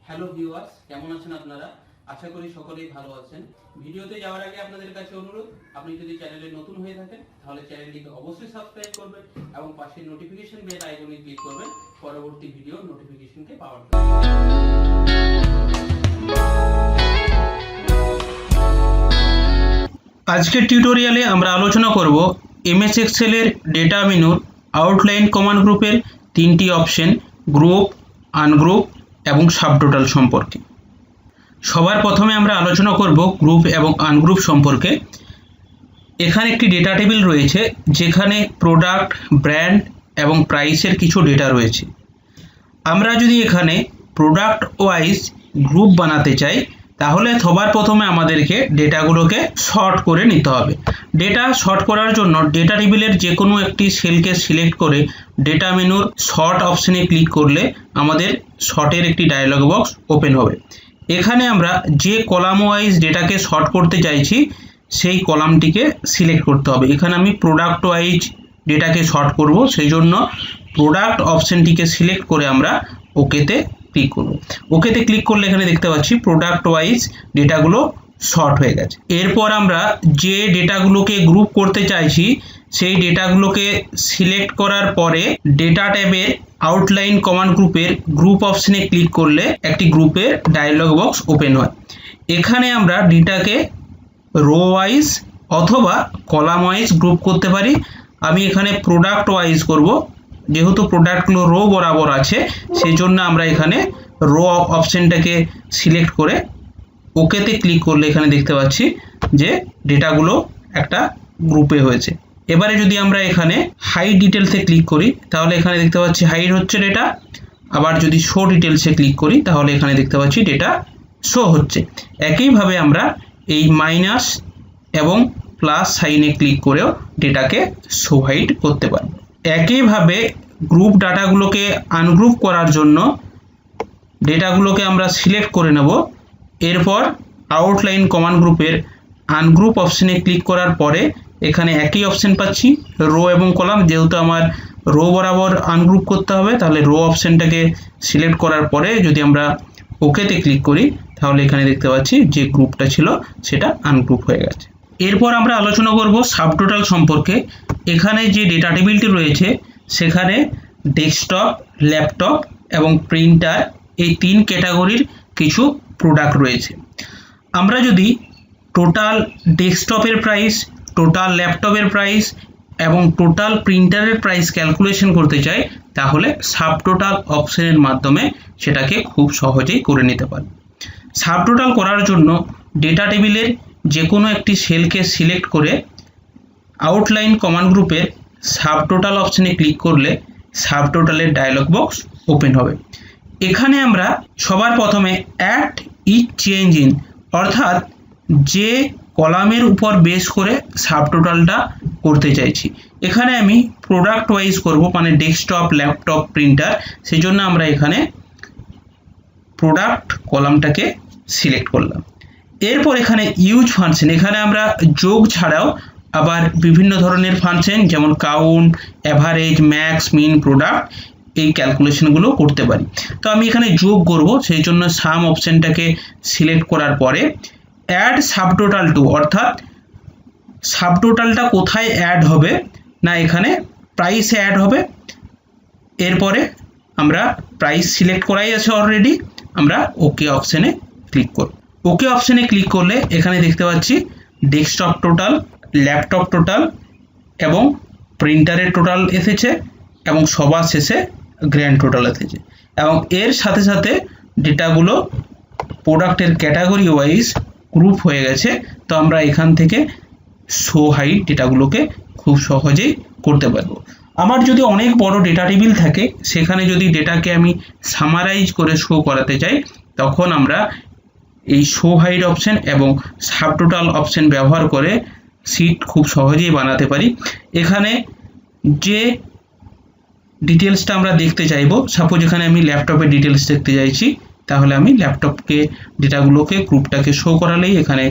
Hello viewers, কেমন আছেন আপনারা? আশা করি সকলেই ভালো আছেন। ভিডিওতে যাওয়ার আগে আপনাদের কাছে অনুরোধ, আপনি যদি চ্যানেলে নতুন হয়ে থাকেন তাহলে চ্যানেলটিকে অবশ্যই সাবস্ক্রাইব করবেন এবং পাশে নোটিফিকেশন বেল আইকনে ক্লিক করবেন পরবর্তী ভিডিও নোটিফিকেশনকে পাওয়ার জন্য। আজকের টিউটোরিয়ালে আমরা আলোচনা করব এমএস এক্সেল এর ডেটা মেনুর আউটলাইন কমান্ড গ্রুপের তিনটি অপশন গ্রুপ, আনগ্রুপ এবং সাবটোটাল সম্পর্কে। সবার প্রথমে আমরা আলোচনা করব গ্রুপ এবং আনগ্রুপ সম্পর্কে। এখানে একটি ডেটা টেবিল রয়েছে যেখানে প্রোডাক্ট, ব্র্যান্ড এবং প্রাইসের কিছু ডেটা রয়েছে। আমরা যদি এখানে প্রোডাক্ট ওয়াইজ গ্রুপ বানাতে চাই তাহলে সবার প্রথমে আমাদেরকে ডেটাগুলোকে শর্ট করে নিতে হবে। ডেটা শর্ট করার জন্য ডেটা টেবিলের যে কোনো একটি সেলকে সিলেক্ট করে ডেটা মেনুর শর্ট অপশনে ক্লিক করলে আমাদের শর্টের একটি ডায়লগ বক্স ওপেন হবে। এখানে আমরা যে কলাম ওয়াইজ ডেটাকে শর্ট করতে চাইছি সেই কলামটিকে সিলেক্ট করতে হবে। এখানে আমি প্রোডাক্ট ওয়াইজ ডেটাকে শর্ট করব, সেই জন্য প্রোডাক্ট অপশনটিকে সিলেক্ট করে আমরা ওকেতে ক্লিক করব। ওকেতে ক্লিক করলে এখানে দেখতে পাচ্ছি প্রোডাক্ট ওয়াইজ ডেটাগুলো শর্ট হয়ে গেছে। এরপর আমরা যে ডেটাগুলোকে গ্রুপ করতে চাইছি সেই ডেটাগুলোকে সিলেক্ট করার পরে ডেটা ট্যাবের আউটলাইন কমান্ড গ্রুপের গ্রুপ অপশনে ক্লিক করলে একটি গ্রুপের ডায়লগ বক্স ওপেন হয়। এখানে আমরা ডেটাকে রো ওয়াইজ অথবা কলাম ওয়াইজ গ্রুপ করতে পারি। আমি এখানে প্রোডাক্ট ওয়াইজ করব, যেহেতু প্রোডাক্টগুলো রো বরাবর আছে সেই জন্য আমরা এখানে রো অপশনটাকে সিলেক্ট করে ওকেতে ক্লিক করলে এখানে দেখতে পাচ্ছি যে ডেটাগুলো একটা গ্রুপে হয়েছে। এবারে যদি আমরা এখানে হাইড ডিটেলসে ক্লিক করি তাহলে এখানে দেখতে পাচ্ছি হাইড হচ্ছে ডেটা। আবার যদি শো ডিটেলসে ক্লিক করি তাহলে এখানে দেখতে পাচ্ছি ডেটা শো হচ্ছে। একইভাবে আমরা এই মাইনাস এবং প্লাস সাইনে ক্লিক করেও ডেটাকে শো হাইড করতে পারব। একইভাবে গ্রুপ ডাটাগুলোকে আনগ্রুপ করার জন্য ডেটাগুলোকে আমরা সিলেক্ট করে নেব। এরপর আউটলাইন কমান্ড গ্রুপের আনগ্রুপ অপশনে ক্লিক করার পরে এখানে একই অপশন পাচ্ছি রো এবং কলাম। যেহেতু আমার রো বরাবর আনগ্রুপ করতে হবে তাহলে রো অপশনটাকে সিলেক্ট করার পরে যদি আমরা ওকেতে ক্লিক করি তাহলে এখানে দেখতে পাচ্ছি যে গ্রুপটা ছিল সেটা আনগ্রুপ হয়ে গেছে। এরপর আমরা আলোচনা করব সাবটোটাল সম্পর্কে। এখানে যে ডেটা টেবিলটি রয়েছে সেখানে ডেস্কটপ, ল্যাপটপ এবং প্রিন্টার এই তিন ক্যাটাগরির কিছু প্রোডাক্ট রয়েছে। আমরা যদি টোটাল ডেস্কটপের প্রাইস, টোটাল ল্যাপটপের প্রাইস এবং টোটাল প্রিন্টারের প্রাইস ক্যালকুলেশন করতে চাই তাহলে সাবটোটাল অপশনের মাধ্যমে সেটাকে খুব সহজেই করে নিতে পারি। সাবটোটাল করার জন্য ডেটা টেবিলের যে কোনো একটি সেলকে সিলেক্ট করে আউটলাইন কমান্ড গ্রুপের সাবটোটাল অপশনে ক্লিক করলে সাবটোটালের ডায়লগ বক্স ওপেন হবে। এখানে আমরা সবার প্রথমে অ্যাড ইচ চেঞ্জ ইন অর্থাৎ যে কলামের উপর বেস করে সাবটোটালটা করতে চাইছি। এখানে আমি প্রোডাক্ট ওয়াইজ করব, মানে ডেস্কটপ, ল্যাপটপ, প্রিন্টার, সেই জন্য আমরা এখানে প্রোডাক্ট কলামটাকে সিলেক্ট করলাম। এরপর এখানে ইউজ ফাংশন, এখানে আমরা যোগ ছাড়াও আবার বিভিন্ন ধরনের ফাংশন যেমন কাউন্ট, অ্যাভারেজ, ম্যাক্স, মিন, প্রোডাক্ট এই ক্যালকুলেশনগুলো করতে পারি। তো আমি এখানে যোগ করব, সেই জন্য সাম অপশনটাকে সিলেক্ট করার পরে অ্যাড সাবটোটাল টু অর্থাৎ সাবটোটালটা কোথায় অ্যাড হবে না এখানে প্রাইসে অ্যাড হবে। এরপরে আমরা প্রাইস সিলেক্ট করাই আছে অলরেডি, আমরা ওকে অপশনে ক্লিক করব। ওকে অপশনে ক্লিক করলে এখানে দেখতে পাচ্ছি ডেস্কটপ টোটাল, ল্যাপটপ টোটাল এবং প্রিন্টারের টোটাল এসেছে এবং সবার শেষে গ্র্যান্ড টোটাল এসেছে এবং এর সাথে সাথে ডেটাগুলো প্রোডাক্টের ক্যাটাগরি ওয়াইজ গ্রুপ হয়ে গেছে। তো আমরা এখান থেকে শো হাইড ডেটাগুলোকে খুব সহজেই করতে পারবো। আমার যদি অনেক বড় ডেটা টেবিল থাকে সেখানে যদি ডেটাকে আমি সামারাইজ করে শো করাতে চাই তখন আমরা এই শো হাইড অপশন এবং সাবটোটাল অপশন ব্যবহার করে শীট খুব সহজেই বানাতে পারি। এখানে যে ডিটেলসটা আমরা দেখতে চাইবো, সাপোজ এখানে আমি ল্যাপটপের ডিটেলস দেখতে চাইছি তাহলে আমি ল্যাপটপকে ডেটাগুলোকে গ্রুপটাকে শো করালেই এখানে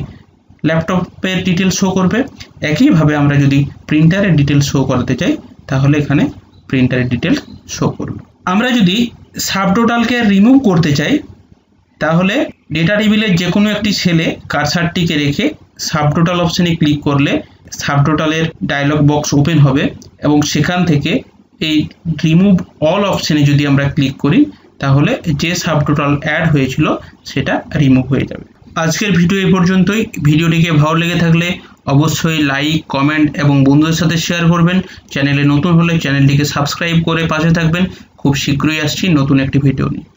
ল্যাপটপের ডিটেলস শো করবে। একইভাবে আমরা যদি প্রিন্টারের ডিটেলস শো করাতে চাই তাহলে এখানে প্রিন্টারের ডিটেলস শো করবে। আমরা যদি সাবটোটালকে রিমুভ করতে চাই তাহলে ডেটা টেবিলের যে কোনো একটি সেলে কার্সারটিকে রেখে সাবটোটাল অপশানে ক্লিক করলে সাবটোটালের ডায়লগ বক্স ওপেন হবে এবং সেখান থেকে এই রিমুভ অল অপশানে যদি আমরা ক্লিক করি তাহলে যে সাবটোটাল অ্যাড হয়েছিল সেটা রিমুভ হয়ে যাবে। আজকের ভিডিও এই পর্যন্তই। ভিডিওটিকে ভালো লেগে থাকলে অবশ্যই লাইক, কমেন্ট এবং বন্ধুদের সাথে শেয়ার করবেন। চ্যানেলে নতুন হলে চ্যানেলটিকে সাবস্ক্রাইব করে পাশে থাকবেন। খুব শীঘ্রই আসছি নতুন একটি ভিডিও নিয়ে।